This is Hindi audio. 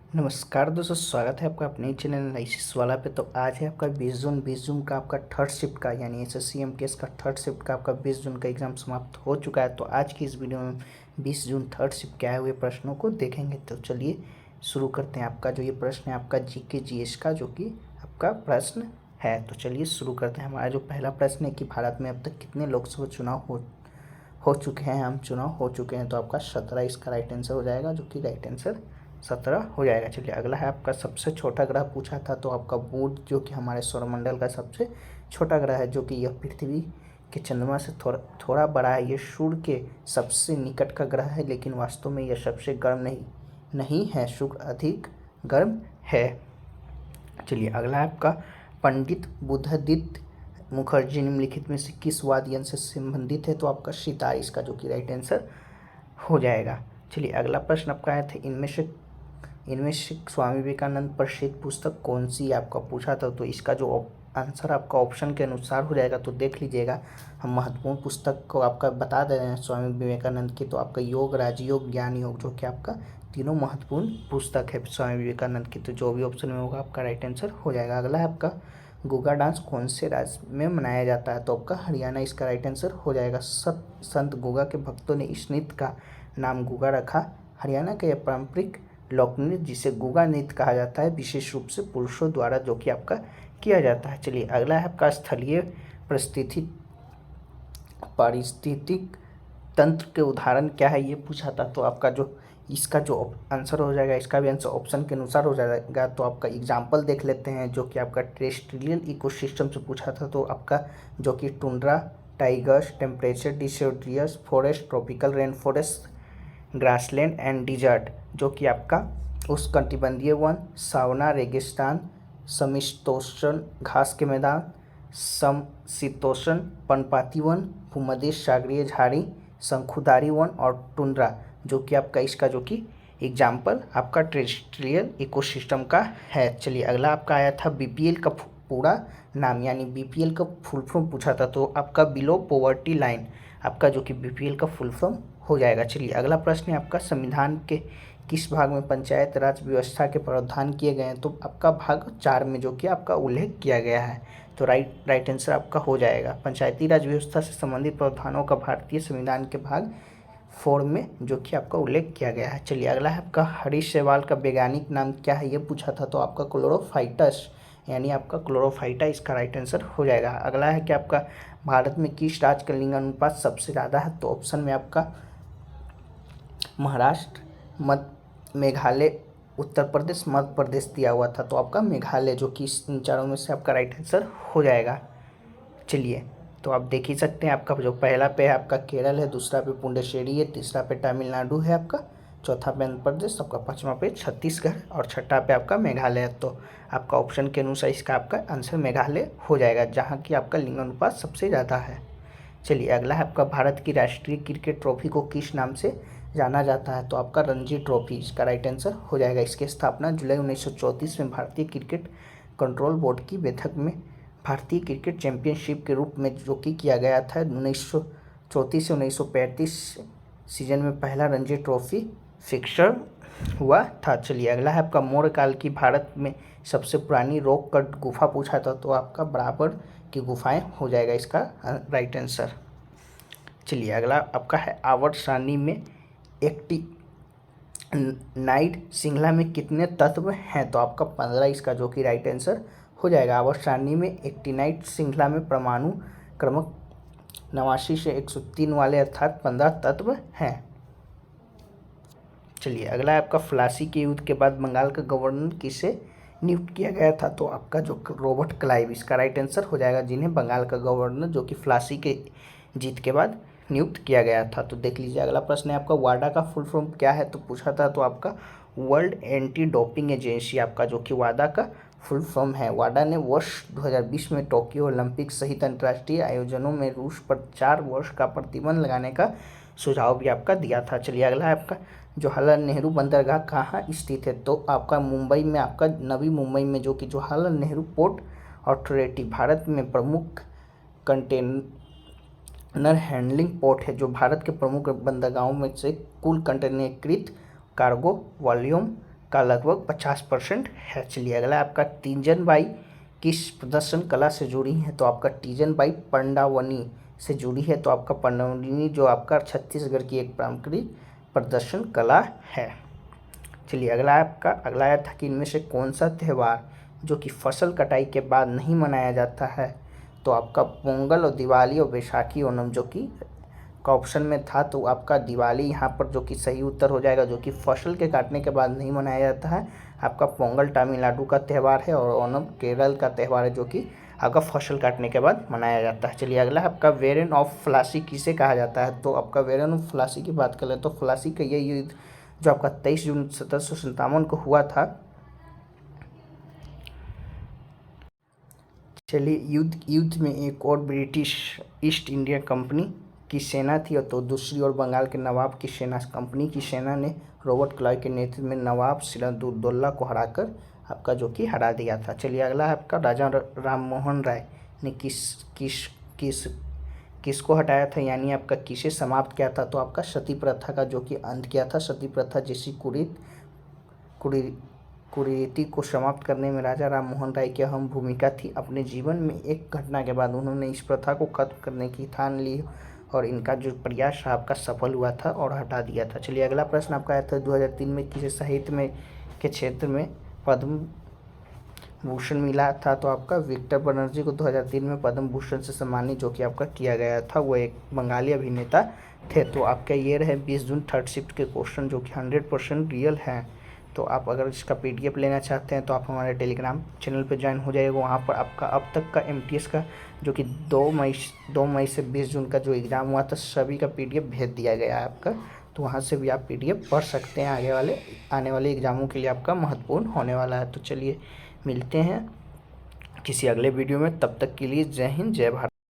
नमस्कार दोस्तों, स्वागत है आपका अपने चैनल एनालिसिस वाला पे। तो आज है आपका 20 जून का आपका थर्ड शिफ्ट का यानी एसएससी एमटीएस का थर्ड शिफ्ट का आपका 20 जून का एग्ज़ाम समाप्त हो चुका है। तो आज की इस वीडियो में 20 जून थर्ड शिफ्ट के आए हुए प्रश्नों को देखेंगे। तो चलिए शुरू करते हैं। आपका जो ये प्रश्न है आपका जीके जीएस का, जो कि आपका प्रश्न है। तो चलिए शुरू करते हैं। हमारा जो पहला प्रश्न है कि भारत में अब तक कितने लोकसभा चुनाव हो चुके हैं, चुनाव हो चुके हैं। तो आपका 17 इसका राइट आंसर हो जाएगा, जो कि राइट आंसर 17 हो जाएगा। चलिए अगला है आपका सबसे छोटा ग्रह पूछा था। तो आपका बुध, जो कि हमारे सौरमंडल का सबसे छोटा ग्रह है, जो कि यह पृथ्वी के चंद्रमा से थोड़ा बड़ा है। ये सूर्य के सबसे निकट का ग्रह है, लेकिन वास्तव में यह सबसे गर्म नहीं है। शुक्र अधिक गर्म है। चलिए अगला है आपका पंडित बुद्धदित्य मुखर्जी निम्नलिखित में से किस वाद्ययंत्र से संबंधित है। तो आपका सितार इसका, जो कि राइट आंसर हो जाएगा। चलिए अगला प्रश्न आपका आया था, इनमें से स्वामी विवेकानंद प्रसिद्ध पुस्तक कौन सी आपका पूछा था। तो इसका जो आंसर आपका ऑप्शन के अनुसार हो जाएगा। तो देख लीजिएगा, हम महत्वपूर्ण पुस्तक को आपका बता दे रहे हैं स्वामी विवेकानंद की। तो आपका योग, राजयोग, ज्ञान योग, जो कि आपका तीनों महत्वपूर्ण पुस्तक है स्वामी विवेकानंद की। तो जो भी ऑप्शन में होगा आपका राइट आंसर हो जाएगा। अगला है आपका गुग्गा डांस कौन से राज्य में मनाया जाता है। तो आपका हरियाणा इसका राइट आंसर हो जाएगा। संत गुग्गा के भक्तों ने इस नृत्य का नाम गुग्गा रखा। हरियाणा का यह पारंपरिक लोक नृत्य, जिसे गुग्गा नृत्य कहा जाता है, विशेष रूप से पुरुषों द्वारा जो कि आपका किया जाता है। चलिए अगला है आपका स्थलीय पारिस्थितिक तंत्र के उदाहरण क्या है, ये पूछा था। तो आपका जो इसका जो आंसर हो जाएगा, इसका भी आंसर ऑप्शन के अनुसार हो जाएगा। तो आपका एग्जाम्पल देख लेते हैं, जो कि आपका टेरेस्ट्रियल इकोसिस्टम से पूछा था। तो आपका जो कि tundra, tigers, temperature deciduous forest, tropical rain forest, grassland and desert, जो कि आपका उष्णकटिबंधीय वन, सावना, रेगिस्तान, समशीतोष्ण घास के मैदान, समशीतोष्ण पर्णपाती वन, भूमध्य सागरीय झाड़ी, शंकुधारी वन और टुंड्रा, जो कि आपका इसका जो कि एग्जाम्पल आपका टेरेस्ट्रियल इकोसिस्टम का है। चलिए अगला आपका आया था बीपीएल का पूरा नाम, यानी बीपीएल का फुल फॉर्म पूछा था। तो आपका बिलो पॉवर्टी लाइन, आपका जो कि बीपीएल का फुल फॉर्म हो जाएगा। चलिए अगला प्रश्न है आपका संविधान के किस भाग में पंचायत राज व्यवस्था के प्रावधान किए गए हैं। तो आपका भाग 4 में जो कि आपका उल्लेख किया गया है। तो राइट आंसर आपका हो जाएगा। पंचायती राज व्यवस्था से संबंधित प्रावधानों का भारतीय संविधान के भाग 4 में जो कि आपका उल्लेख किया गया है। चलिए अगला है आपका हरीश सेवाल का वैज्ञानिक नाम क्या है, ये पूछा था। तो आपका क्लोरोफाइटस, यानी आपका क्लोरोफाइटा इसका राइट आंसर हो जाएगा। अगला है कि आपका भारत में किस राज्य का लिंग अनुपात सबसे ज़्यादा है। तो ऑप्शन में आपका महाराष्ट्र, मेघालय, उत्तर प्रदेश, मध्य प्रदेश दिया हुआ था। तो आपका मेघालय, जो कि इन चारों में से आपका राइट आंसर हो जाएगा। चलिए तो आप देख ही सकते हैं, आपका जो पहला पे है आपका केरल है, दूसरा पे पुडुचेरी है, तीसरा पे तमिलनाडु है आपका, चौथा पे आंध्र प्रदेश, आपका पाँचवा पे छत्तीसगढ़ और छठा पे आपका मेघालय है। तो आपका ऑप्शन के अनुसार इसका आपका आंसर मेघालय हो जाएगा, जहाँ की आपका लिंग अनुपात सबसे ज़्यादा है। चलिए अगला है आपका भारत की राष्ट्रीय क्रिकेट ट्रॉफी को किस नाम से जाना जाता है। तो आपका रणजी ट्रॉफी इसका राइट आंसर हो जाएगा। इसकी स्थापना जुलाई 1934 में भारतीय क्रिकेट कंट्रोल बोर्ड की बैठक में भारतीय क्रिकेट चैंपियनशिप के रूप में जो कि किया गया था। 1934 से 1935 सीजन में पहला रणजी ट्रॉफी फिक्सर हुआ था। चलिए अगला है आपका मौर्य काल की भारत में सबसे पुरानी रॉक कट गुफा पूछा था। तो आपका बराबर की गुफाएं हो जाएगा इसका राइट आंसर। चलिए अगला आपका है आवर्त सारणी में एक्टिनाइड श्रृंखला में कितने तत्व हैं। तो आपका 15 इसका जो कि राइट आंसर हो जाएगा। आवर्त सारणी में एक्टिनाइड श्रृंखला में परमाणु क्रमक 89 से 103 वाले अर्थात 15 तत्व हैं। चलिए अगला है आपका फ्लासी के युद्ध के बाद बंगाल का गवर्नर किसे नियुक्त किया गया था। तो आपका जो रॉबर्ट क्लाइव इसका राइट आंसर हो जाएगा, जिन्हें बंगाल का गवर्नर जो कि फ्लासी के जीत के बाद नियुक्त किया गया था। तो देख लीजिए अगला प्रश्न है आपका वाडा का फुल फॉर्म क्या है। तो पूछा था। तो आपका वर्ल्ड एंटी डोपिंग एजेंसी, आपका जो कि वाडा का फुल फॉर्म है। वाडा ने वर्ष 2020 में टोक्यो ओलंपिक सहित अंतर्राष्ट्रीय आयोजनों में रूस पर 4 वर्ष का प्रतिबंध लगाने का सुझाव भी आपका दिया था। चलिए अगला है आपका जवाहरलाल नेहरू बंदरगाह कहाँ स्थित है। तो आपका मुंबई में, आपका नवी मुंबई में, जो कि जवाहरलाल नेहरू पोर्ट अथॉरिटी भारत में प्रमुख कंटेनर हैंडलिंग पोर्ट है, जो भारत के प्रमुख बंदरगाहों में से कुल कंटेनरीकृत कार्गो वॉल्यूम का लगभग 50% है। चलिए अगला आपका तीजन बाई किस प्रदर्शन कला से जुड़ी है, तो आपका तीजन बाई पंडावनी से जुड़ी है। तो आपका पंडावनी जो आपका छत्तीसगढ़ की एक पारंपरिक प्रदर्शन कला है। चलिए अगला आया था कि इनमें से कौन सा त्यौहार जो कि फसल कटाई के बाद नहीं मनाया जाता है, तो आपका पोंगल और दिवाली और बैसाखी ओणम जो कि का ऑप्शन में था, तो आपका दिवाली यहाँ पर जो कि सही उत्तर हो जाएगा, जो कि फसल के काटने के बाद नहीं मनाया जाता है। आपका पोंगल तमिलनाडु का त्यौहार है और ओणम केरल का त्यौहार है जो कि आपका फसल काटने के बाद मनाया जाता है। चलिए अगला आपका वेरिएंट ऑफ फ्लासी किसे कहा जाता है, तो आपका वेरिएंट ऑफ फ्लासी की बात करें तो फ्लासी का ये युद्ध जो आपका 23 जून 1757 को हुआ था। चलिए युद्ध में एक और ब्रिटिश ईस्ट इंडिया कंपनी की सेना थी, तो दूसरी ओर बंगाल के नवाब की सेना, कंपनी की सेना ने रॉबर्ट क्लाइव के नेतृत्व में नवाब सिराजुद्दौला को हराकर आपका जो कि हरा दिया था। चलिए अगला है आपका राजा राममोहन राय ने किसको हटाया था, यानी आपका किसे समाप्त किया था, तो आपका सती प्रथा का जो कि अंत किया था। सती प्रथा जैसी कुरीति को समाप्त करने में राजा राममोहन राय की अहम भूमिका थी। अपने जीवन में एक घटना के बाद उन्होंने इस प्रथा को खत्म करने की ठान ली और इनका जो प्रयास आपका सफल हुआ था और हटा दिया था। चलिए अगला प्रश्न आपका आया था 2003 में किसे साहित्य में के क्षेत्र में पद्म भूषण मिला था, तो आपका विक्टर बनर्जी को 2003 में पद्म भूषण से सम्मानित जो कि आपका किया गया था, वो एक बंगाली अभिनेता थे। तो आपका ये रहे 20 जून थर्ड शिफ्ट के क्वेश्चन जो कि 100% रियल हैं। तो आप अगर इसका PDF लेना चाहते हैं तो आप हमारे टेलीग्राम चैनल पर ज्वाइन हो जाइएगा। वहाँ पर आपका अब तक का MTS का जो कि 2 मई से 20 जून का जो एग्ज़ाम हुआ था सभी का PDF भेज दिया गया है आपका, तो वहाँ से भी आप PDF पढ़ सकते हैं। आने वाले एग्ज़ामों के लिए आपका महत्वपूर्ण होने वाला है। तो चलिए मिलते हैं किसी अगले वीडियो में, तब तक के लिए जय हिंद जय भारत।